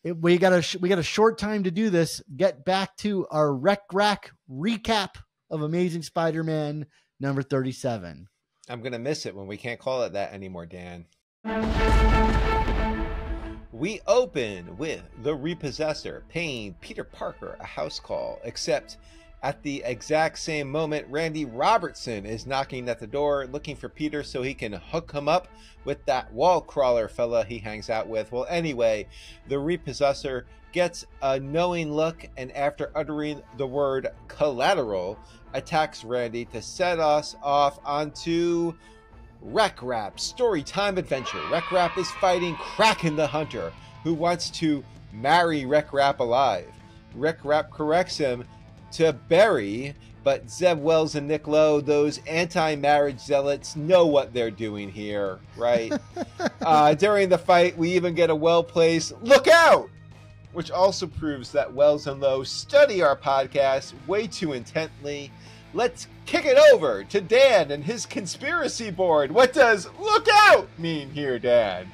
We got a short time to do this. Get back to our REK-RAP recap of Amazing Spider-Man number 37. I'm going to miss it when we can't call it that anymore, Dan. We open with the Repossessor paying Peter Parker a house call, except at the exact same moment, Randy Robertson is knocking at the door looking for Peter so he can hook him up with that wall crawler fella he hangs out with. Well, anyway, the Repossessor gets a knowing look and after uttering the word collateral, attacks Randy to set us off onto REK-RAP Storytime Adventure. REK-RAP is fighting Kraken the Hunter, who wants to marry REK-RAP alive. REK-RAP corrects him to Barry, but Zeb Wells and Nick Lowe, those anti-marriage zealots, know what they're doing here, right? During the fight, we even get a well-placed "look out," which also proves that Wells and Lowe study our podcast way too intently. Let's kick it over to Dan and his conspiracy board. What does "look out" mean here, Dan?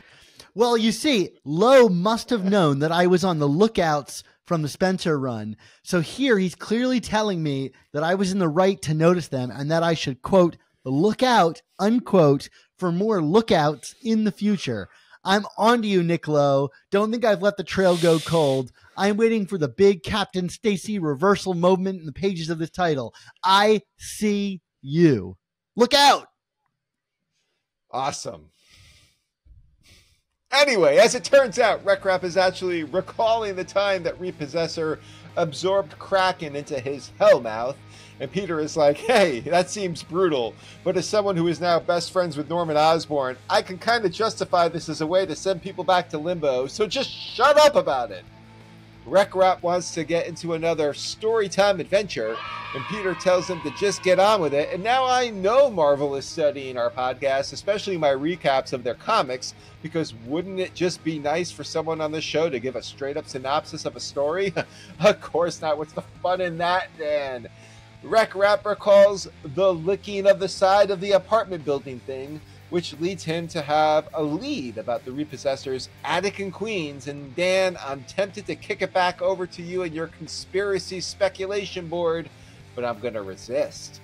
Well, you see, Lowe must have known that I was on the lookouts from the Spencer run. So here he's clearly telling me that I was in the right to notice them and that I should, quote, look out, unquote, for more lookouts in the future. I'm on to you, Nick Lowe. Don't think I've let the trail go cold. I'm waiting for the big Captain Stacy reversal moment in the pages of this title. I see you. Look out. Awesome. Anyway, as it turns out, REK-RAP is actually recalling the time that Repossessor absorbed Kraken into his hellmouth, and Peter is like, hey, that seems brutal, but as someone who is now best friends with Norman Osborn, I can kind of justify this as a way to send people back to limbo, so just shut up about it. REK-RAP wants to get into another storytime adventure, and Peter tells him to just get on with it. And now I know Marvel is studying our podcast, especially my recaps of their comics, because wouldn't it just be nice for someone on the show to give a straight-up synopsis of a story? Of course not. What's the fun in that, Dan? REK-RAP recalls the licking of the side of the apartment building thing, which leads him to have a lead about the Repossessor's attic in Queens. And Dan, I'm tempted to kick it back over to you and your conspiracy speculation board, but I'm going to resist.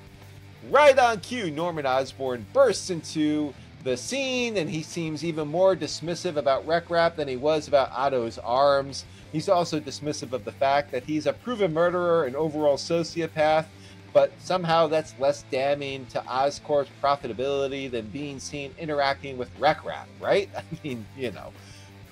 Right on cue, Norman Osborn bursts into the scene, and he seems even more dismissive about REK-RAP than he was about Otto's arms. He's also dismissive of the fact that he's a proven murderer and overall sociopath, but somehow that's less damning to Oscorp's profitability than being seen interacting with REK-RAP, right? I mean, you know,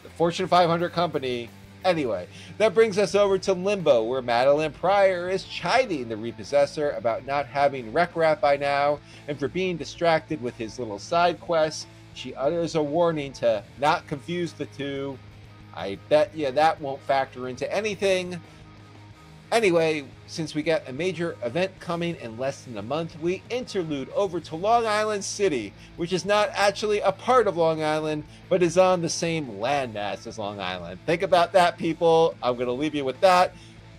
the Fortune 500 company. Anyway, that brings us over to Limbo, where Madeline Pryor is chiding the Repossessor about not having REK-RAP by now, and for being distracted with his little side quests. She utters a warning to not confuse the two. I bet you that won't factor into anything. Anyway, since we got a major event coming in less than a month, we interlude over to Long Island City, which is not actually a part of Long Island, but is on the same landmass as Long Island. Think about that, people. I'm going to leave you with that.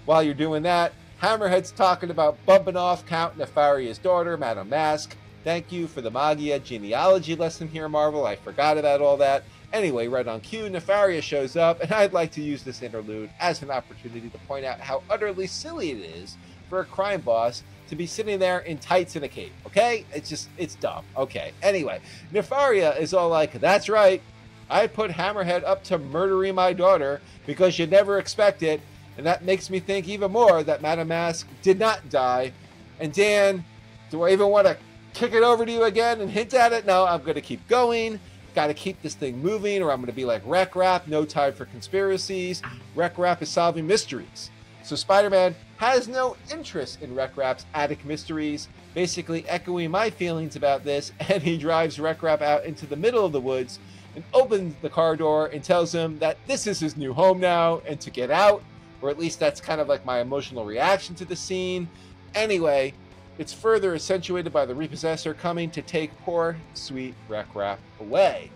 While you're doing that, Hammerhead's talking about bumping off Count Nefaria's daughter, Madame Mask. Thank you for the Magia genealogy lesson here, Marvel. I forgot about all that. Anyway, right on cue, Nefaria shows up, and I'd like to use this interlude as an opportunity to point out how utterly silly it is for a crime boss to be sitting there in tights and a cape, okay? It's dumb. Okay, anyway, Nefaria is all like, that's right, I put Hammerhead up to murdering my daughter because you'd never expect it, and that makes me think even more that Madame Mask did not die. And Dan, do I even want to kick it over to you again and hint at it? No, I'm going to keep going. Got to keep this thing moving, or I'm going to be like REK-RAP, no time for conspiracies. REK-RAP is solving mysteries. So Spider-Man has no interest in REK-RAP's attic mysteries, basically echoing my feelings about this, and he drives REK-RAP out into the middle of the woods and opens the car door and tells him that this is his new home now and to get out, or at least that's kind of like my emotional reaction to the scene. Anyway, it's further accentuated by the Repossessor coming to take poor, sweet REK-RAP away.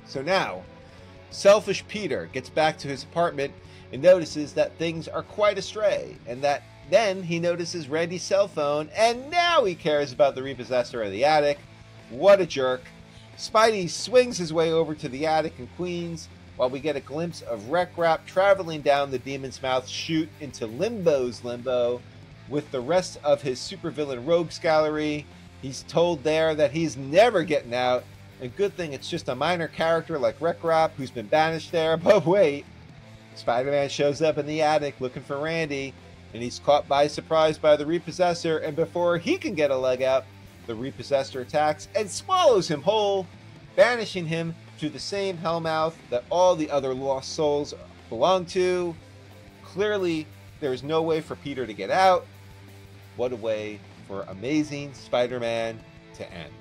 So now, selfish Peter gets back to his apartment and notices that things are quite astray, and that then he notices Randy's cell phone, and now he cares about the Repossessor in the attic. What a jerk. Spidey swings his way over to the attic in Queens, while we get a glimpse of REK-RAP traveling down the Demon's Mouth chute into Limbo's limbo with the rest of his supervillain rogues gallery. He's told there that he's never getting out. A good thing it's just a minor character like REK-RAP who's been banished there. But wait, Spider-Man shows up in the attic looking for Randy, and he's caught by surprise by the Repossessor, and before he can get a leg out, the Repossessor attacks and swallows him whole, banishing him to the same Hellmouth that all the other lost souls belong to. Clearly, there's no way for Peter to get out. What a way for Amazing Spider-Man to end.